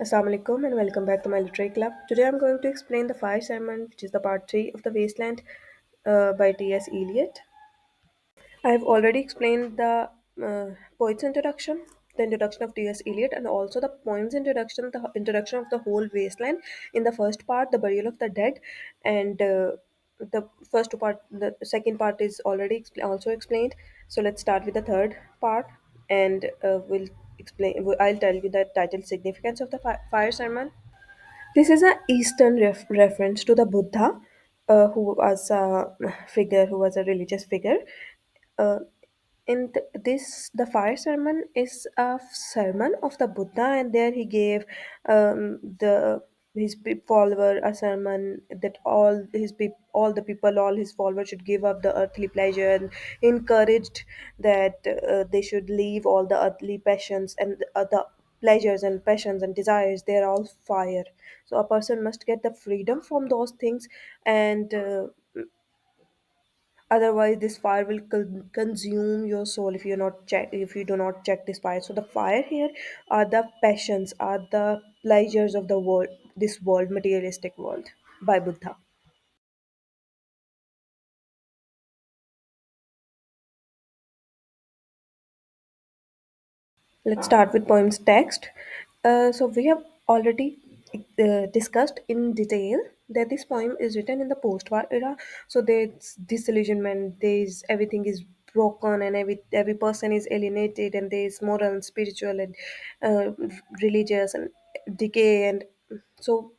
Assalamu alaikum and welcome back to my literary club. Today I'm going to explain the Fire Sermon, which is the part 3 of the Wasteland by T.S. Eliot. I've already explained the poet's introduction, the introduction of T.S. Eliot, and also the poem's introduction, the introduction of the whole Wasteland in the first part, the burial of the dead, and the first two part, the second part is already also explained. So let's start with the third part, and we'll explain. I'll tell you the title significance of the fire sermon. This is a Eastern reference to the Buddha, who was a figure, who was a religious figure. Uh, this, the fire sermon is a sermon of the Buddha, and there he gave the his follower a sermon that all the people, all his followers should give up the earthly pleasure, and encouraged that they should leave all the earthly passions and the pleasures and passions and desires. They are all fire. So a person must get the freedom from those things, and otherwise this fire will consume your soul if if you do not check this fire. So the fire here are the passions, are the pleasures of the world, this world, materialistic world, by Buddha. Let's start with poem's text. So we have already discussed in detail that this poem is written in the post-war era. So there's disillusionment, there's everything is broken, and every person is alienated, and there's moral and spiritual and uh, religious and decay, and so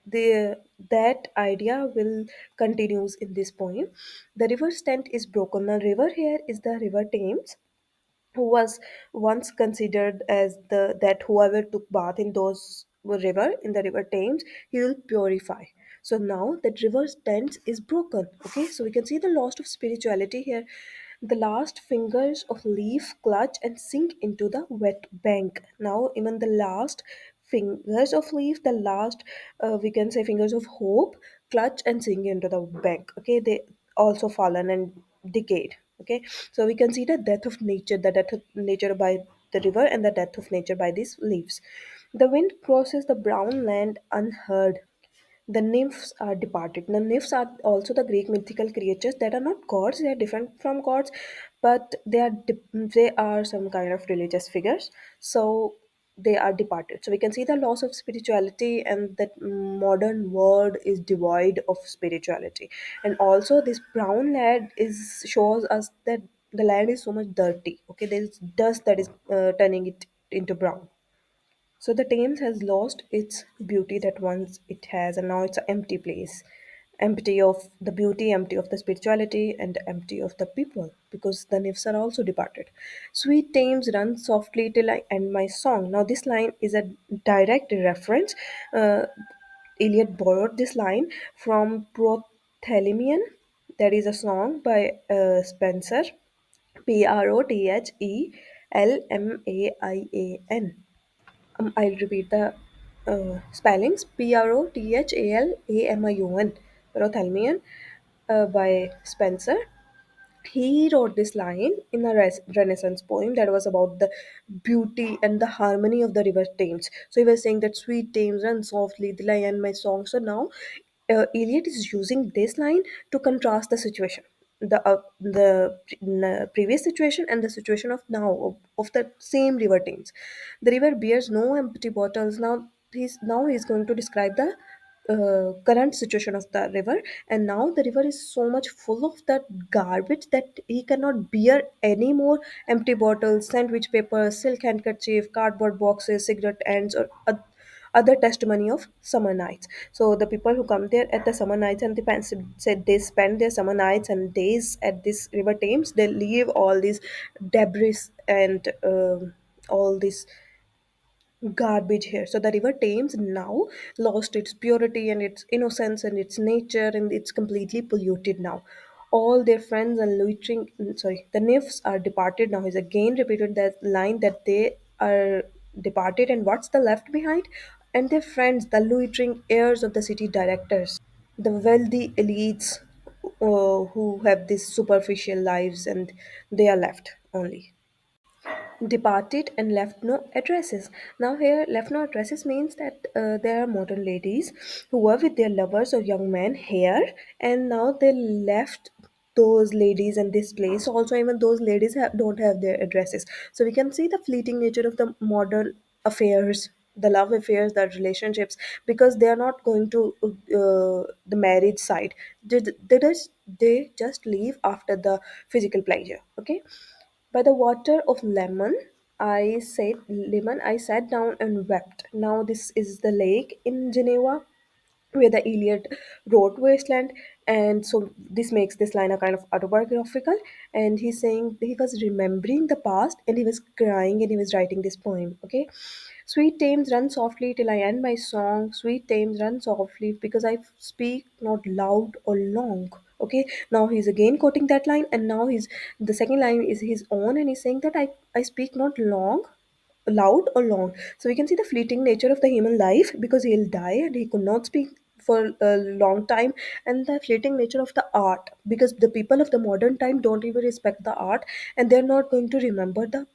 the that idea will continues in this poem. The river stand is broken. The river here is the river Thames, who was once considered as the that whoever took bath in those river, in the river Thames, he will purify. So now that river Thames is broken. Okay, so we can see the loss of spirituality here. The last fingers of leaf clutch and sink into the wet bank. Now even the last fingers of leaf, the last we can say fingers of hope, clutch and sink into the bank. Okay, they also fallen and decayed. Okay, so we can see the death of nature, the death of nature by the river, and the death of nature by these leaves. The wind crosses the brown land unheard. The nymphs are departed. The nymphs are also the Greek mythical creatures that are not gods. They are different from gods, but they are some kind of religious figures. So they are departed. So we can see the loss of spirituality, and that modern world is devoid of spirituality. And also this brown land is shows us that the land is so much dirty. Okay, there is dust that is turning it into brown. So the Thames has lost its beauty that once it has, and now it's an empty place. Empty of the beauty, empty of the spirituality, and empty of the people, because the nymphs are also departed. Sweet Thames, run softly till I end my song. Now, this line is a direct reference. Uh, Eliot borrowed this line from Prothalamion, that is a song by Spencer, Prothelmaian. I'll repeat the spellings: Prothalamion, Prothalmion, by Spencer. He wrote this line in a Renaissance poem that was about the beauty and the harmony of the river Thames. So he was saying that sweet Thames run softly, the lion my song. So now Eliot is using this line to contrast the situation, the previous situation and the situation of now, of the same river Thames. The river bears no empty bottles. Now he's going to describe the current situation of the river, and now the river is so much full of that garbage that he cannot bear any more empty bottles, sandwich paper, silk handkerchief, cardboard boxes, cigarette ends, or other testimony of summer nights. So the people who come there at the summer nights, and said they spend their summer nights and days at this river Thames, they leave all these debris and all this garbage here. So the river Thames now lost its purity and its innocence and its nature, and it's completely polluted now. All their friends and the nymphs are departed. Now he's again repeated that line that they are departed, and what's the left behind? And their friends, the loitering heirs of the city directors, the wealthy elites who have these superficial lives, and they are left only. departed and left no addresses. Now, here, left no addresses means that there are modern ladies who were with their lovers or young men here, and now they left those ladies in this place. Also, even those ladies don't have their addresses. So, we can see the fleeting nature of the modern affairs, the love affairs, the relationships, because they are not going to the marriage side. They just leave after the physical pleasure. Okay, by the water of lemon, I sat down and wept. Now this is the lake in Geneva where the Eliot wrote Wasteland, and so this makes this line a kind of autobiographical. And he's saying he was remembering the past, and he was crying, and he was writing this poem. Okay, sweet Thames, run softly till I end my song. Sweet Thames, run softly because I speak not loud or long. Okay, now he's again quoting that line, and now he's the second line is his own, and he's saying that I speak not long loud or long. So we can see the fleeting nature of the human life because he'll die and he could not speak for a long time, and the fleeting nature of the art because the people of the modern time don't even respect the art, and they're not going to remember the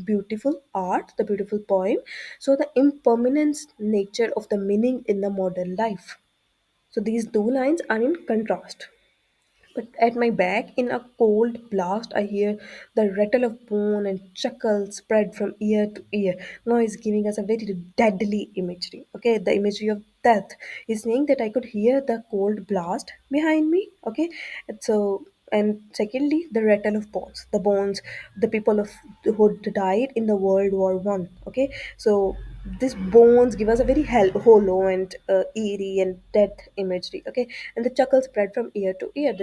beautiful art, the beautiful poem. So the impermanence nature of the meaning in the modern life. So these two lines are in contrast. But at my back, in a cold blast, I hear the rattle of bone and chuckle spread from ear to ear. Now he's giving us a very deadly imagery. Okay, the imagery of death. He's saying that I could hear the cold blast behind me. Okay, and so and secondly, the rattle of bones. The bones, the people of who died in the World War I. Okay, so these bones give us a very hollow and eerie and death imagery. Okay, and the chuckle spread from ear to ear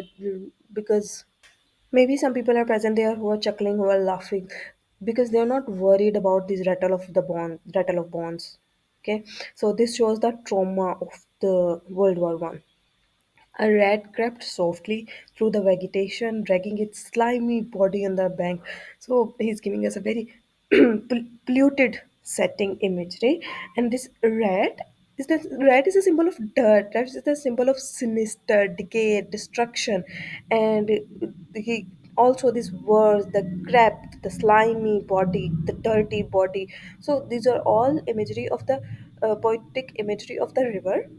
because maybe some people are present there who are chuckling, who are laughing because they are not worried about this rattle of bones. Okay, so this shows the trauma of the World War I. A rat crept softly through the vegetation, dragging its slimy body on the bank. So he's giving us a very polluted setting imagery. And this rat is a symbol of dirt. Rat is a symbol of sinister, decay, destruction. And he also these words, the crept, the slimy body, the dirty body. So these are all imagery of the poetic imagery of the river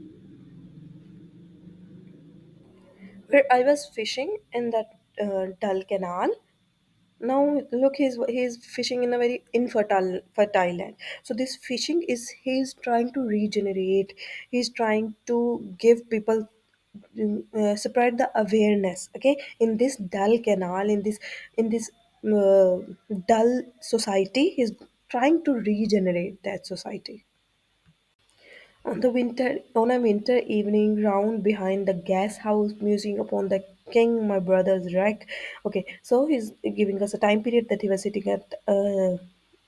where I was fishing in that dull canal. Now look, he's fishing in a very fertile land. So this fishing is he's trying to regenerate. He's trying to give people spread the awareness. Okay, in this dull canal, in this dull society, he's trying to regenerate that society. On a winter evening, round behind the gas house, musing upon the king, my brother's wreck. Okay, so he's giving us a time period that he was sitting at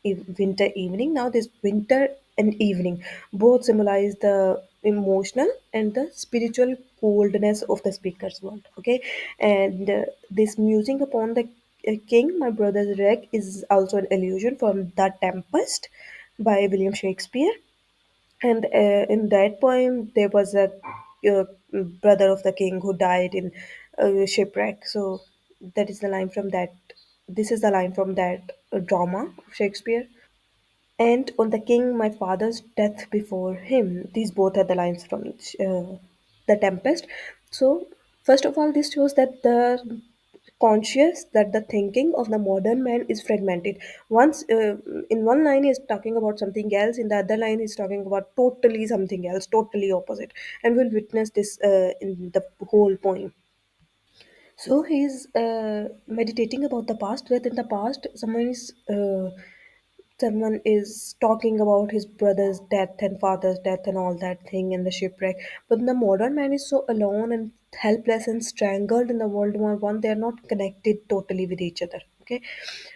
winter evening. Now, this winter and evening both symbolize the emotional and the spiritual coldness of the speaker's world. Okay, and this musing upon the king, my brother's wreck, is also an allusion from The Tempest by William Shakespeare. And in that poem, there was a uh, brother of the king who died in shipwreck. So that is the line from that. This is the line from that drama of Shakespeare. And on the king, my father's death before him. These both are the lines from The Tempest. So, first of all, this shows that the conscious that the thinking of the modern man is fragmented. Once in one line he's talking about something else, in the other line he's talking about totally something else, totally opposite. And we'll witness this in the whole poem. So he's meditating about the past, that in the past someone is talking about his brother's death and father's death and all that thing in the shipwreck. But the modern man is so alone and helpless and strangled in the World War I. They are not connected totally with each other. Okay,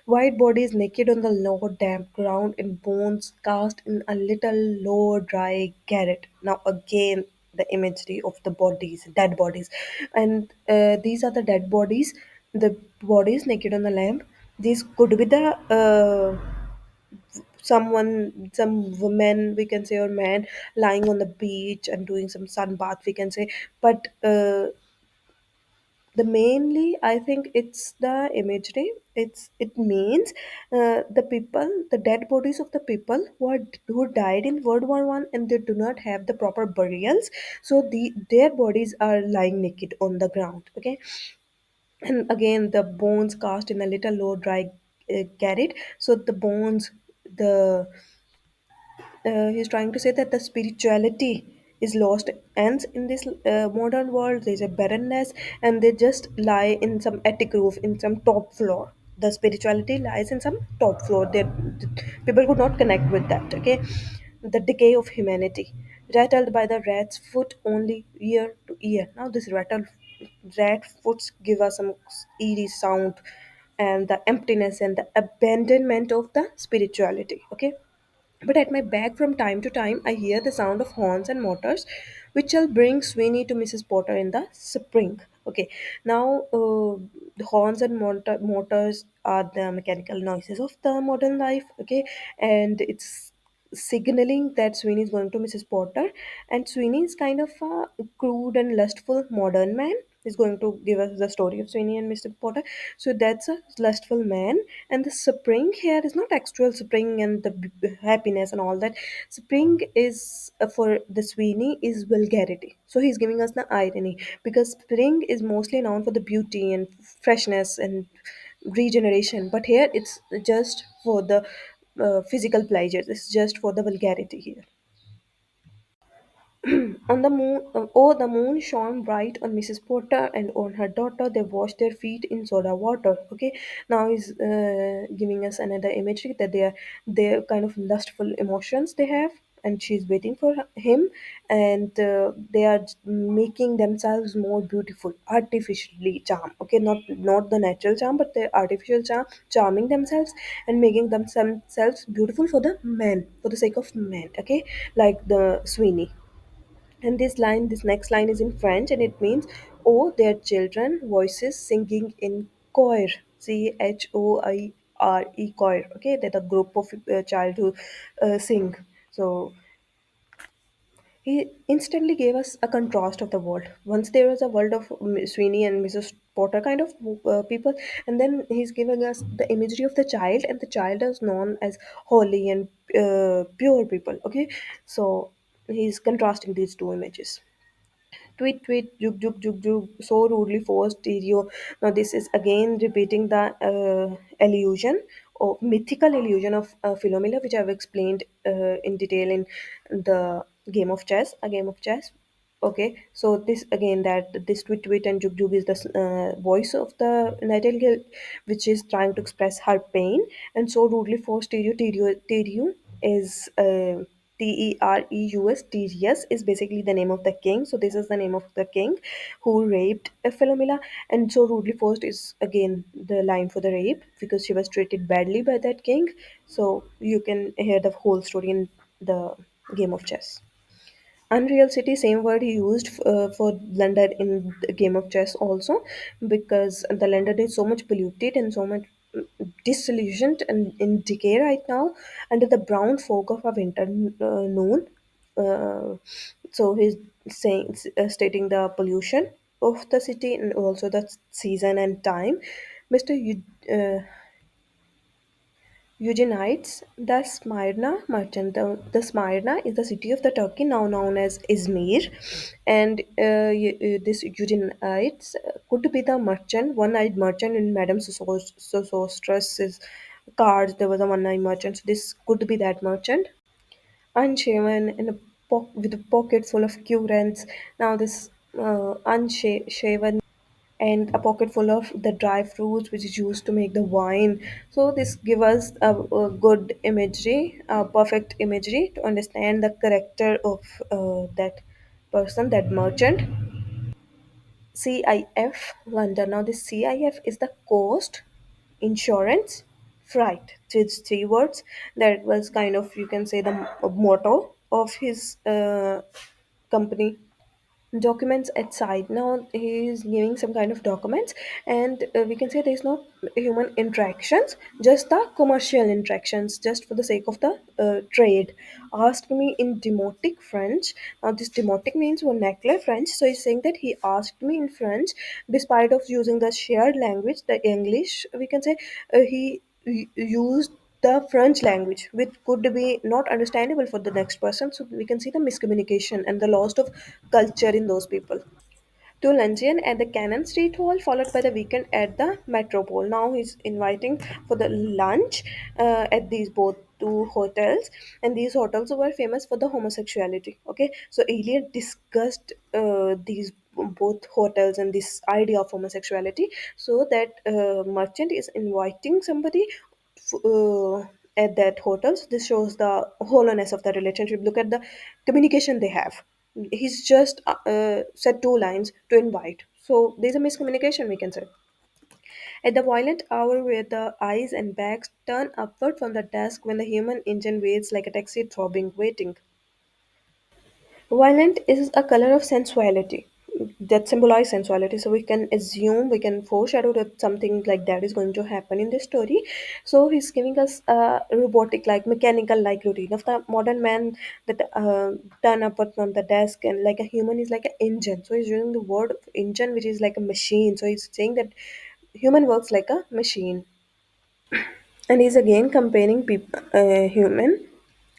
white bodies naked on the low damp ground and bones cast in a little low dry garret. Now again the imagery of the bodies, dead bodies, and these are the dead bodies, the bodies naked on the lamp. These could be the some women, we can say, or man lying on the beach and doing some sun bath, we can say. But The mainly I think it's the imagery. It means the people, the dead bodies of the people who died in World War I, and they do not have the proper burials, so their bodies are lying naked on the ground. Okay, and again the bones cast in a little low dry garret. So the bones, the he's trying to say that the spirituality is lost ends in this modern world. There's a barrenness, and they just lie in some attic roof, in some top floor. The spirituality lies in some top floor. People could not connect with that. Okay, the decay of humanity, rattled by the rat's foot only year to year. Now this rat foots give us some eerie sound, and the emptiness and the abandonment of the spirituality. Okay, but at my back from time to time, I hear the sound of horns and motors, which shall bring Sweeney to Mrs. Potter in the spring. Okay, now the horns and motors are the mechanical noises of the modern life. Okay, and it's signaling that Sweeney is going to Mrs. Potter, and Sweeney is kind of a crude and lustful modern man. He's going to give us the story of Sweeney and Mr. Potter. So that's a lustful man, and the spring here is not actual spring and the happiness and all that. Spring is for the Sweeney is vulgarity. So he's giving us the irony, because spring is mostly known for the beauty and freshness and regeneration, but here it's just for the physical pleasures. It's just for the vulgarity here. On the moon, oh, the moon shone bright on Mrs. Potter and on her daughter. They washed their feet in soda water. Okay, now he's giving us another imagery that they're kind of lustful emotions they have, and she's waiting for him, and they are making themselves more beautiful, artificially charm. Okay, not the natural charm, but the artificial charm, charming themselves and making themselves beautiful for the men, for the sake of men. Okay, like the Sweeney. And this next line is in French, and it means, oh, their children voices singing in choir. Choir, choir. Okay, that a group of child who sing. So he instantly gave us a contrast of the world. Once there was a world of Sweeney and Mrs. Potter kind of people, and then he's giving us the imagery of the child, and the child is known as holy and pure people. Okay, so he's contrasting these two images. Tweet, tweet, juk, juk, juk, juk, so rudely forced stereo. Now, this is again repeating the illusion or mythical illusion of Philomela, which I've explained in detail in the game of chess, a game of chess. Okay, so this again, that this tweet tweet and juk juk is the voice of the nightingale, which is trying to express her pain, and so rudely forced stereo is Tereus. Tereus is basically the name of the king. So this is the name of the king who raped Philomela, and so rudely forced is again the line for the rape, because she was treated badly by that king. So you can hear the whole story in the game of chess. Unreal City, same word he used for London in the game of chess also, because the London is so much polluted and so much disillusioned and in decay right now under the brown fog of a winter noon. Uh, so he's saying, stating the pollution of the city and also the season and time. Mr. Eugenides, the Smyrna merchant. The Smyrna is the city of the Turkey, now known as Izmir, and this Eugenides could be the merchant, one-eyed merchant in Madame Sosostras's cards. There was a one-eyed merchant, so this could be that merchant, unshaven in a with a pocket full of currants. Now this unshaven and a pocket full of the dry fruits which is used to make the wine. So this give us a good imagery, a perfect imagery to understand the character of that person, that merchant. CIF London. Now this CIF is the cost, insurance, fright. So it's three words. That was kind of, you can say, the motto of his company. documents at side. Now he is giving some kind of documents, and we can say there is no human interactions, just the commercial interactions, just for the sake of the trade. Asked me in demotic French. Now this demotic means vernacular French, so he's saying that he asked me in French despite of using the shared language, the English, we can say. He used the French language, which could be not understandable for the next person. So we can see the miscommunication and the loss of culture in those people. To luncheon at the Cannon Street Hall, followed by the weekend at the Metropole. Now he's inviting for the lunch at these both two hotels, and these hotels were famous for the homosexuality. Okay, so Eliot discussed these both hotels and this idea of homosexuality, so that merchant is inviting somebody at that hotel. So this shows the hollowness of the relationship. Look at the communication they have. He's just said two lines to invite. So there's a miscommunication, we can say. At the violent hour where the eyes and backs turn upward from the desk when the human engine waits like a taxi throbbing, waiting. Violet is a color of sensuality that symbolize sensuality. So we can assume, we can foreshadow that something like that is going to happen in this story. So he's giving us a robotic, like mechanical, like routine of the modern man that turn up on the desk, and like a human is like an engine. So he's using the word engine, which is like a machine. So he's saying that human works like a machine. And he's again comparing human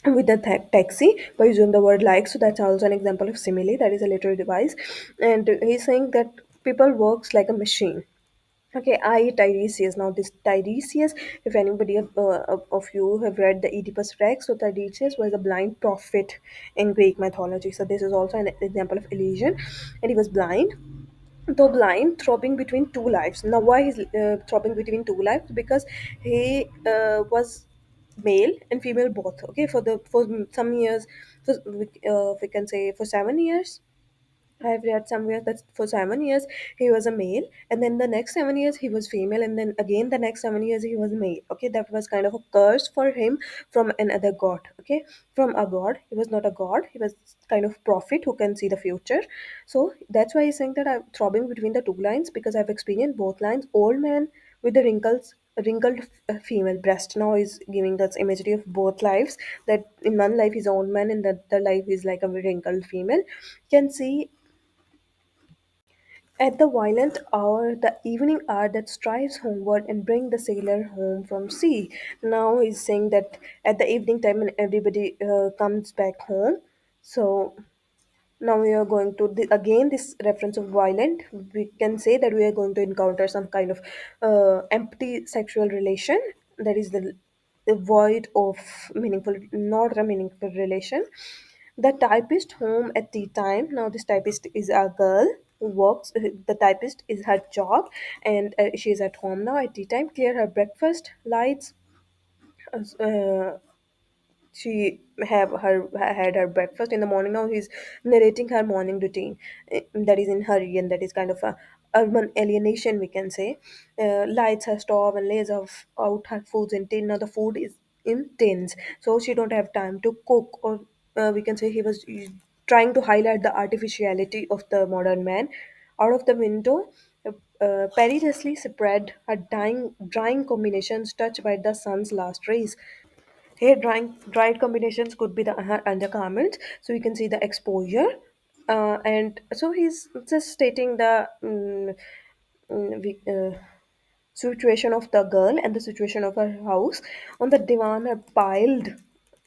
with the taxi by using the word like. So that's also an example of simile. That is a literary device. And he's saying that people works like a machine. Okay, I Tiresias. Now this Tiresias, if anybody of you have read the Oedipus Rex, so Tiresias was a blind prophet in Greek mythology. So this is also an example of illusion, and he was blind, though blind, throbbing between two lives. Now, why he's throbbing between two lives? Because he was male and female both. Okay, for some years, we can say for 7 years, I've read somewhere that for 7 years he was a male, and then the next 7 years he was female, and then again the next 7 years he was male. Okay, that was kind of a curse for him from another god. Okay, from a god. He was not a god, he was kind of prophet who can see the future. So that's why he's saying that I'm throbbing between the two lines, because I've experienced both lines. Old man with the wrinkled female breast. Now is giving that imagery of both lives, that in one life he's old man and that the life is like a wrinkled female. Can see at the violent hour, the evening hour that strives homeward and bring the sailor home from sea. Now he's saying that at the evening time when everybody comes back home. So now we are going to again this reference of violent. We can say that we are going to encounter some kind of empty sexual relation. That is the void of meaningful, not a meaningful relation. The typist home at tea time. Now this typist is a girl who works. The typist is her job, and she is at home now at tea time. Clear her breakfast, lights. Uh, she have her had her breakfast in the morning. Now he's narrating her morning routine, that is in hurry, and that is kind of a urban alienation, we can say. Lights her stove and lays off out her foods in tin. Now the food is in tins, so she don't have time to cook. Or we can say he was trying to highlight the artificiality of the modern man. Out of the window, perilously spread her drying combinations touched by the sun's last rays. Hair drying dried combinations could be the undergarments, so we can see the exposure. And so he's just stating the situation of the girl and the situation of her house. On the divan are piled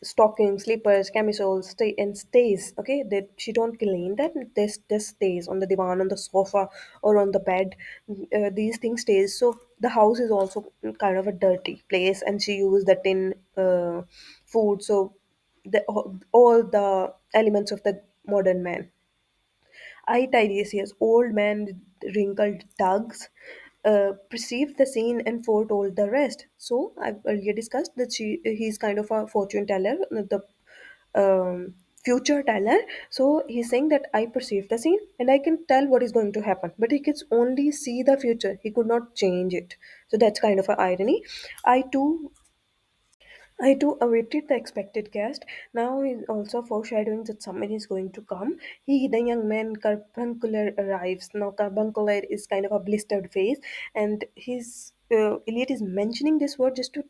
stockings, slippers, camisoles, and stays. Okay, that she don't clean that. This stays on the divan, on the sofa, or on the bed. These things stays. So the house is also kind of a dirty place, and she used the tin food. So all the elements of the modern man. I Tiresias, old man with wrinkled tugs, perceived the scene and foretold the rest. So I've earlier discussed that he's kind of a fortune teller, the future teller. So he's saying that I perceive the scene and I can tell what is going to happen, but he can only see the future. He could not change it. So that's kind of an irony. I too I too awaited the expected guest. Now he's also foreshadowing that someone is going to come. The young man, Carbuncular, arrives. Now, Carbuncular is kind of a blistered face, and Eliot is mentioning this word just to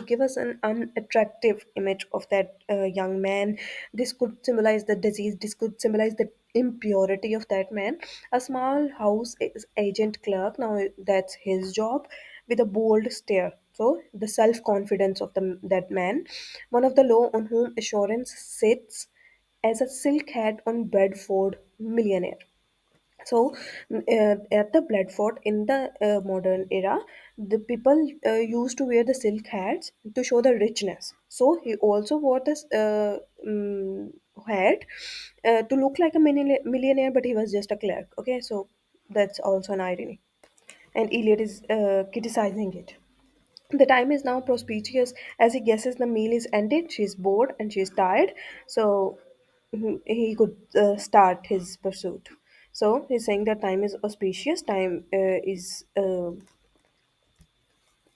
give us an unattractive image of that young man. This could symbolize the disease, this could symbolize the impurity of that man. A small house is agent clerk, now that's his job, with a bold stare. So, the self confidence of that man, one of the low on whom assurance sits as a silk hat on Bedford millionaire. So, at the Bradford in the modern era, the people used to wear the silk hats to show the richness. So, he also wore this hat to look like a millionaire, but he was just a clerk. Okay, so that's also an irony. And Eliot is criticizing it. The time is now propitious as he guesses the meal is ended. She's bored and she's tired, so he could start his pursuit. So he's saying that time is auspicious, time is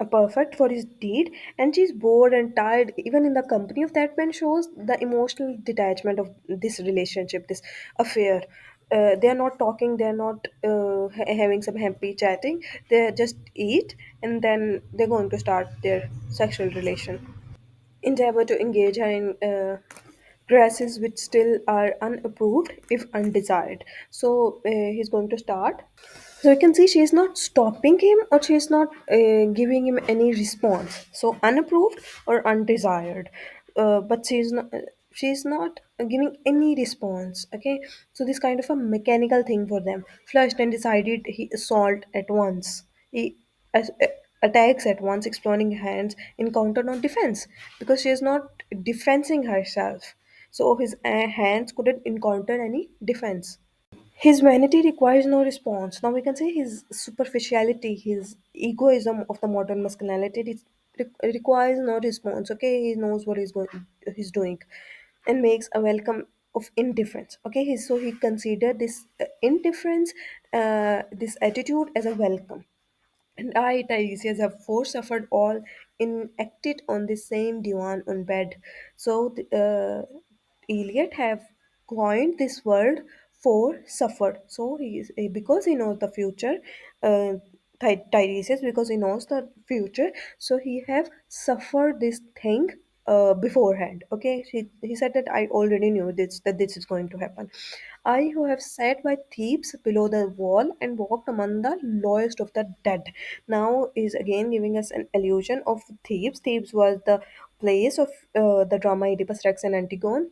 perfect for his deed, and she's bored and tired. Even in the company of that man, shows the emotional detachment of this relationship, this affair. They are not talking, they are not having some happy chatting. They just eat and then they're going to start their sexual relation. Endeavor to engage her in dresses which still are unapproved if undesired. So he's going to start. So you can see she is not stopping him or she is not giving him any response. So unapproved or undesired, but she is not giving any response. Okay, so this kind of a mechanical thing for them. Flushed and decided, he assault at once. He as, attacks at once, exploring hands, encounter not defense because she is not defending herself. So his hands couldn't encounter any defense. His vanity requires no response. Now we can say his superficiality, his egoism of the modern masculinity requires no response. Okay, he knows what he's doing, and makes a welcome of indifference. Okay, so he considered this indifference, this attitude as a welcome. And I, Tiresias, have four suffered all enacted on the same divan on bed. So Eliot have coined this word for suffered. So he is because he knows the future, uh, Tiresias, because he knows the future. So he have suffered this thing beforehand. Okay, he said that I already knew that this is going to happen. I who have sat by Thebes below the wall and walked among the lowest of the dead. Now is again giving us an allusion of Thebes. Thebes was the place of the drama Oedipus Rex and Antigone.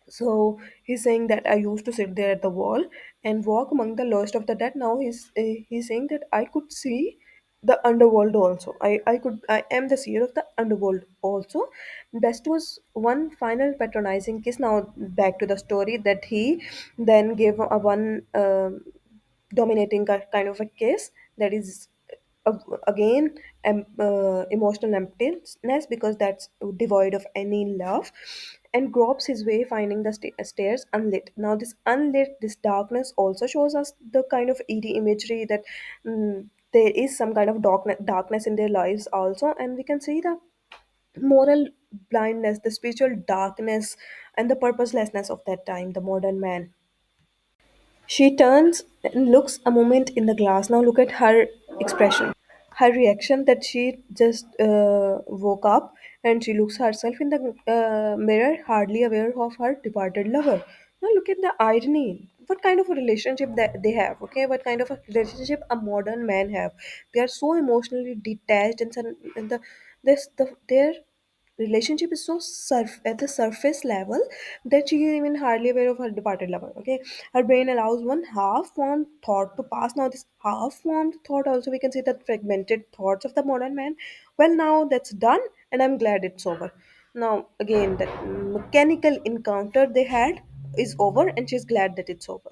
So he's saying that I used to sit there at the wall and walk among the lowest of the dead. Now he's saying that I could see the underworld also. I am the seer of the underworld also. Best was one final patronizing kiss. Now back to the story that he then gave a one dominating kind of a kiss that is again emotional emptiness because that's devoid of any love, and gropes his way finding the stairs unlit. Now this unlit, this darkness also shows us the kind of eerie imagery that there is some kind of darkness in their lives also, and we can see the moral blindness, the spiritual darkness, and the purposelessness of that time, the modern man. She turns and looks a moment in the glass. Now look at her expression, her reaction that she just woke up and she looks herself in the mirror, hardly aware of her departed lover. Now look at the irony. What kind of a relationship that they have? Okay, what kind of a relationship a modern man have? They are so emotionally detached, and their relationship is so at the surface level that she is even hardly aware of her departed lover. Okay, her brain allows one half-formed thought to pass. Now this half-formed thought also, we can say that fragmented thoughts of the modern man. Well, now that's done and I'm glad it's over. Now again, that mechanical encounter they had is over and she's glad that it's over.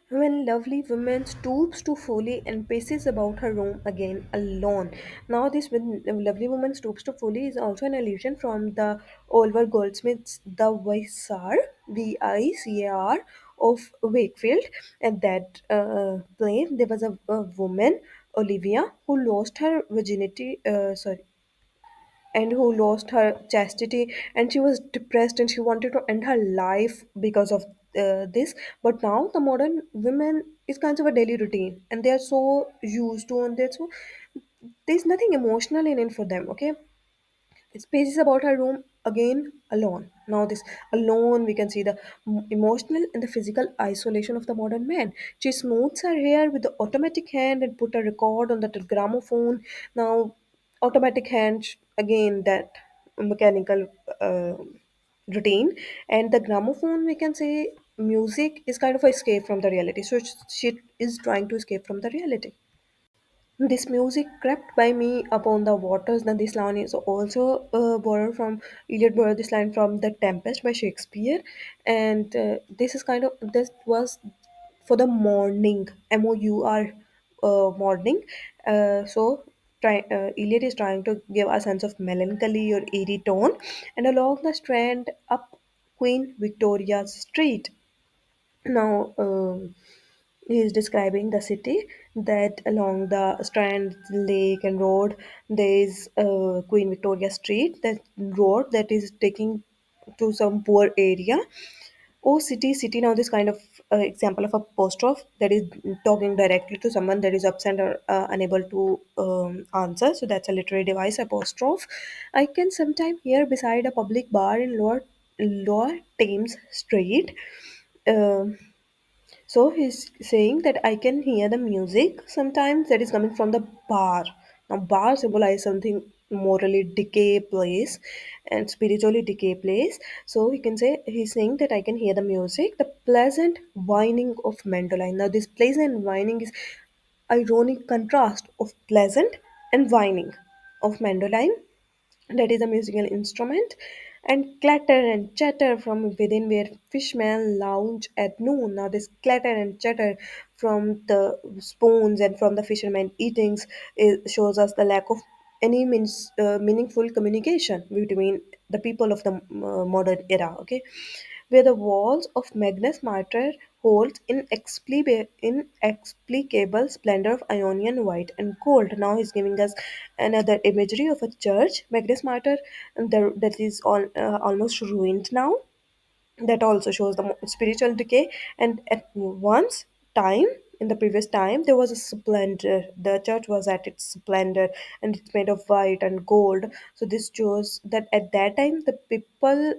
When lovely woman stoops to Foley and paces about her room again alone. Now, this when lovely woman stoops to Foley is also an allusion from the Oliver Goldsmith's The Vicar, Vicar of Wakefield. At that play, there was a woman, Olivia, who lost her virginity. Sorry, and who lost her chastity, and she was depressed and she wanted to end her life because of this. But now the modern women is kind of a daily routine, and they are so used to, and they're so, there's nothing emotional in it for them. Okay, space is about her room again alone. Now this alone, we can see the emotional and the physical isolation of the modern man. She smooths her hair with the automatic hand and put a record on the gramophone. Now automatic hand, again that mechanical routine, and the gramophone, we can say music is kind of a escape from the reality, so she is trying to escape from the reality. This music crept by me upon the waters. Then this line is also borrowed from Eliot borrowed this line from The Tempest by Shakespeare, and this is kind of this was for the morning, MOUR, morning. Eliot is trying to give a sense of melancholy or eerie tone, and along the Strand up Queen Victoria Street. Now, he is describing the city that along the Strand, Lake, and road there is Queen Victoria Street, that road that is taking to some poor area. Oh, city, city. Now, this kind of example of a apostrophe that is talking directly to someone that is absent or unable to answer. So, that's a literary device, apostrophe. I can sometime hear beside a public bar in Lower Thames Street. Um so he's saying that I can hear the music sometimes that is coming from the bar. Now bar symbolize something morally decay place and spiritually decay place. So he can say he's saying that I can hear the music, the pleasant whining of mandolin. Now this pleasant whining is ironic contrast of pleasant and whining of mandolin, that is a musical instrument, and clatter and chatter from within where fishmen lounge at noon. Now, this clatter and chatter from the spoons and from the fishermen eatings shows us the lack of any meaningful communication between the people of the modern era. Okay, where the walls of Magnus Martyr holds inexplicable splendor of Ionian white and gold. Now he's giving us another imagery of a church, Magnus Martyr, and that is almost ruined now, that also shows the spiritual decay. And at once time, in the previous time, there was a splendor, the church was at its splendor, and it's made of white and gold. So this shows that at that time the people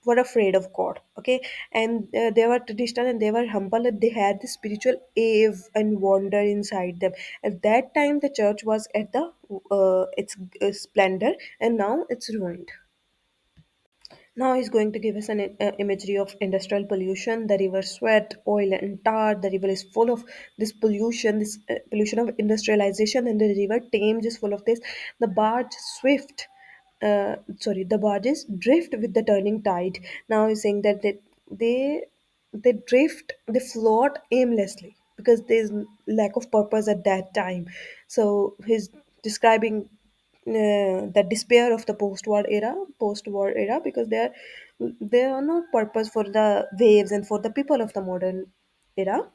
were afraid of God. Okay, and they were traditional and they were humble, and they had the spiritual awe and wonder inside them. At that time the church was at the its splendor, and now it's ruined. Now he's going to give us an imagery of industrial pollution, the river sweat, oil and tar. The river is full of this pollution, this pollution of industrialization, and the river Thames is full of this. The barge swift, the barges drift with the turning tide. Now he's saying that they they drift, they float aimlessly because there's lack of purpose at that time. So he's describing the despair of the post-war era, because they are not purpose for the waves and for the people of the modern era.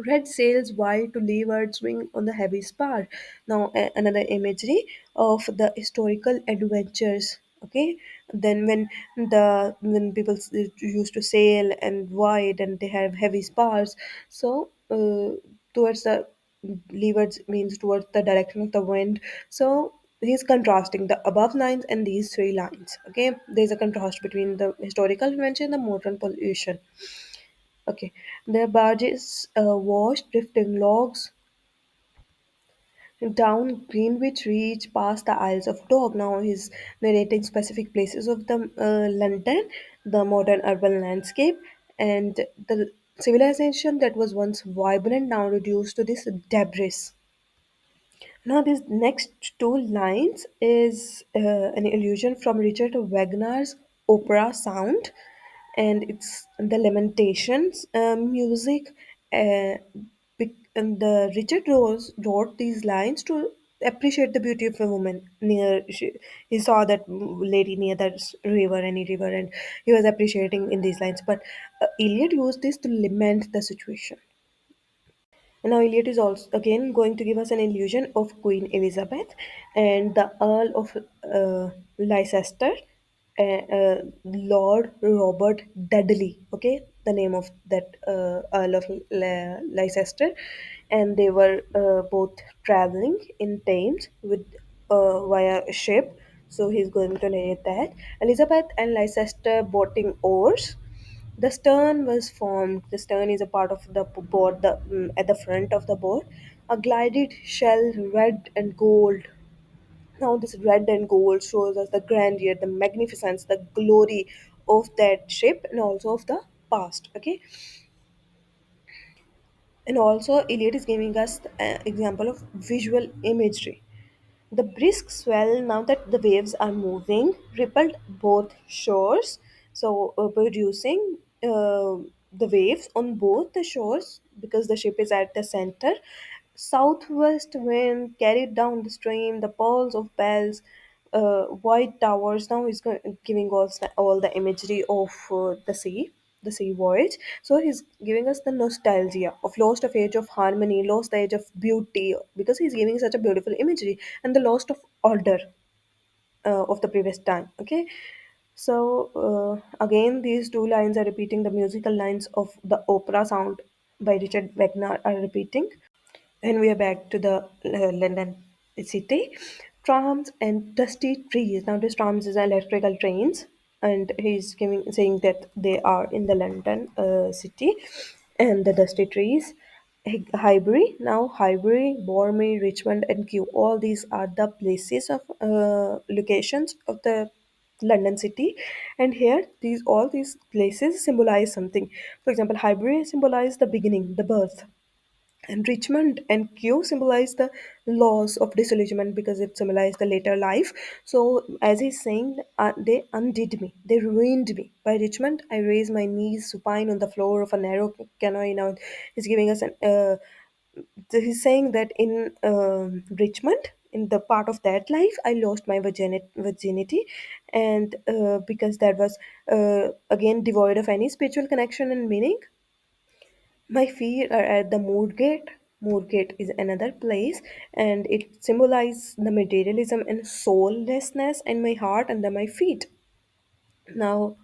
Red sails wide to leeward swing on the heavy spar. Now another imagery of the historical adventures. Okay, then when people used to sail and wide and they have heavy spars, so towards the leeward means towards the direction of the wind. So he's contrasting the above lines and these three lines. Okay, there's a contrast between the historical adventure and the modern pollution. Okay, the barges washed drifting logs down Greenwich Reach past the Isles of Dog. Now he's narrating specific places of the London, the modern urban landscape, and the civilization that was once vibrant now reduced to this debris. Now, these next two lines is an allusion from Richard Wagner's opera Sound, and it's the Lamentations music. And the Richard Rose wrote these lines to appreciate the beauty of a woman near. He saw that lady near that river, any river, and he was appreciating in these lines. But Eliot used this to lament the situation. Now Eliot is also again going to give us an illusion of Queen Elizabeth and the Earl of Leicester, Lord Robert Dudley. Okay, the name of that Earl of Leicester, and they were both traveling in Thames with via a ship. So he's going to narrate that Elizabeth and Leicester boating oars. The stern was formed. The stern is a part of the board, at the front of the board. A glided shell, red and gold. Now, this red and gold shows us the grandeur, the magnificence, the glory of that ship and also of the past. Okay, and also Eliot is giving us an example of visual imagery. The brisk swell, now that the waves are moving, rippled both shores, so producing the waves on both the shores because the ship is at the center. Southwest wind carried down the stream, the pearls of bells, white towers. Now he's giving us all the imagery of the sea voyage. So he's giving us the nostalgia of lost of age of harmony, lost age of beauty, because he's giving such a beautiful imagery, and the lost of order of the previous time. Okay, so again, these two lines are repeating the musical lines of the opera sound by Richard Wagner are repeating. And we are back to the London city. Trams and dusty trees. Now, this trams is electrical trains, and he's giving saying that they are in the London city, and the dusty trees. Highbury. Now, Highbury, Bournemouth, Richmond, and Kew. All these are the places of locations of the London city, and here these places symbolize something. For example, Highbury symbolize the beginning, the birth, and Richmond and Q symbolize the loss of disillusionment because it symbolized the later life. So, as he's saying, they undid me, they ruined me. By Richmond, I raised my knees supine on the floor of a narrow canoe. Now, he's giving us an. So he's saying that in Richmond, in the part of that life, I lost my virginity, and because that was again devoid of any spiritual connection and meaning. My feet are at the Moorgate. Moorgate is another place, and it symbolizes the materialism and soullessness in my heart under my feet. Now,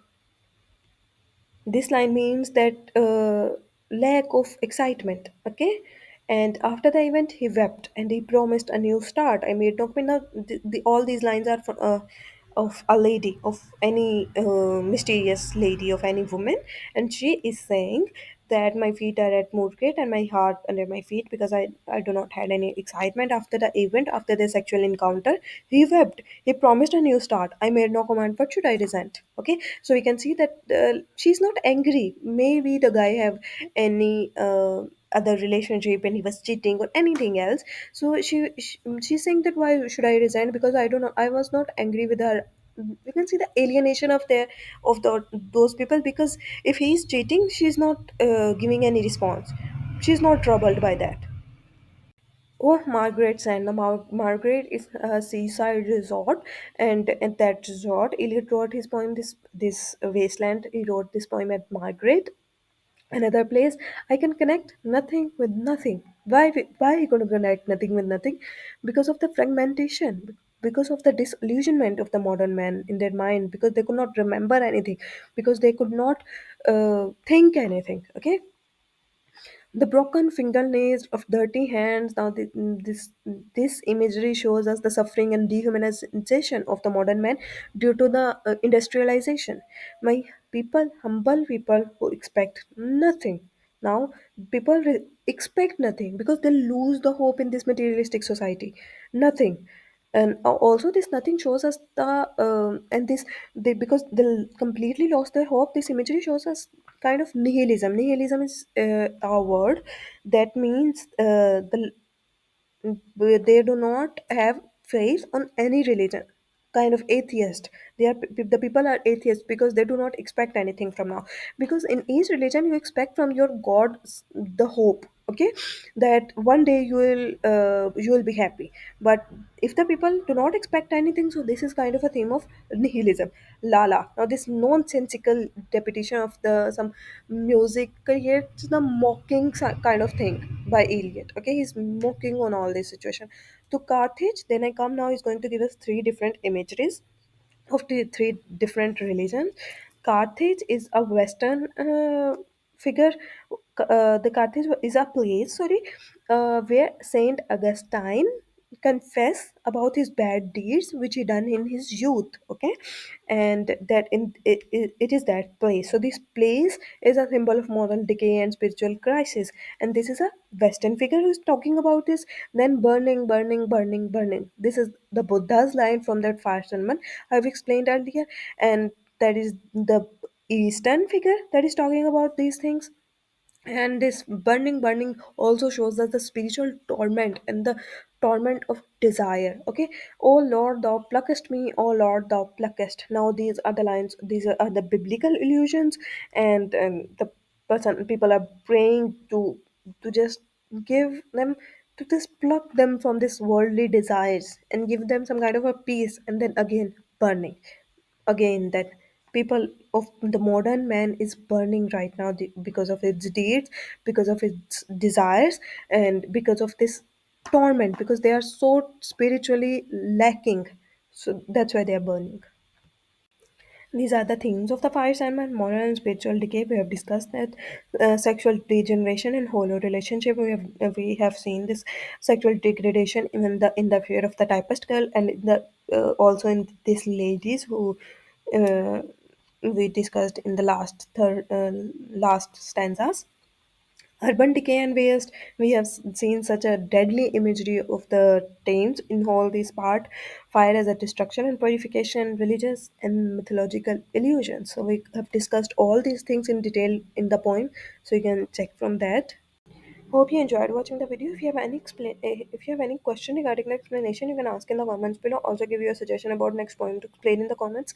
this line means that lack of excitement. Okay, and after the event, he wept and he promised a new start. I made no now all these lines are from, of a lady, of any mysterious lady, of any woman, and she is saying that my feet are at Moorgate and my heart under my feet because I do not had any excitement after the event, after the sexual encounter. He wept. He promised a new start. I made no command. What should I resent? Okay, so we can see that she's not angry. Maybe the guy have any other relationship and he was cheating or anything else. So she's saying that why should I resent? Because I don't know. I was not angry with her. You can see the alienation of the those people, because if he's cheating, she's not giving any response. She's not troubled by that. Oh, Margaret's and the Margaret is a seaside resort, and at that resort, Eliot wrote his poem. This Wasteland. He wrote this poem at Margaret. Another place I can connect nothing with nothing. Why are you going to connect nothing with nothing? Because of the fragmentation, because of the disillusionment of the modern man in their mind, because they could not remember anything, because they could not think anything. Okay, the broken fingernails of dirty hands. Now, this imagery shows us the suffering and dehumanization of the modern man due to the industrialization. My people, humble people who expect nothing. Now, people expect nothing because they lose the hope in this materialistic society. Nothing. And also this nothing shows us the and this they because they completely lost their hope. This imagery shows us kind of nihilism is a word that means they do not have faith on any religion, kind of atheist. The people are atheists because they do not expect anything from now, because in each religion you expect from your god the hope. okay, that one day you will be happy. But if the people do not expect anything, so this is kind of a theme of nihilism. Lala, now this nonsensical repetition of the some music creates the mocking kind of thing by Eliot. Okay, he's mocking on all this situation. To Carthage, then I come now, he's going to give us three different imageries of the three different religions. Carthage is a Western figure. The Carthage is a place, sorry, where Saint Augustine confess about his bad deeds which he done in his youth. Okay, and that it is that place. So this place is a symbol of moral decay and spiritual crisis. And this is a Western figure who's talking about this. Then burning, burning, burning, burning. This is the Buddha's line from that fire sermon I've explained earlier. And that is the Eastern figure that is talking about these things. And this burning, burning also shows us the spiritual torment and the torment of desire. Okay, oh Lord, thou pluckest me, oh Lord, thou pluckest. Now these are the lines, these are the biblical illusions. And the person, people are praying to just give them, to just pluck them from this worldly desires and give them some kind of a peace. And then again burning, again that people of the modern man is burning right now, because of its deeds, because of its desires, and because of this torment, because they are so spiritually lacking. So that's why they are burning. These are the themes of the fire and moral and spiritual decay. We have discussed that sexual degeneration and hollow relationship. We have seen this sexual degradation in the fear of the typist girl, and in the also in these ladies who uh, we discussed in the last stanzas. Urban decay and waste. We have seen such a deadly imagery of the Thames in all these part. Fire as a destruction and purification, religious and mythological illusions. So we have discussed all these things in detail in the poem. So you can check from that. Hope you enjoyed watching the video. If you have if you have any question regarding the explanation, you can ask in the comments below. Also, give your suggestion about next poem to explain in the comments.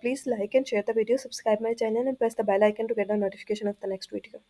Please like and share the video, subscribe my channel, and press the bell icon to get the notification of the next video.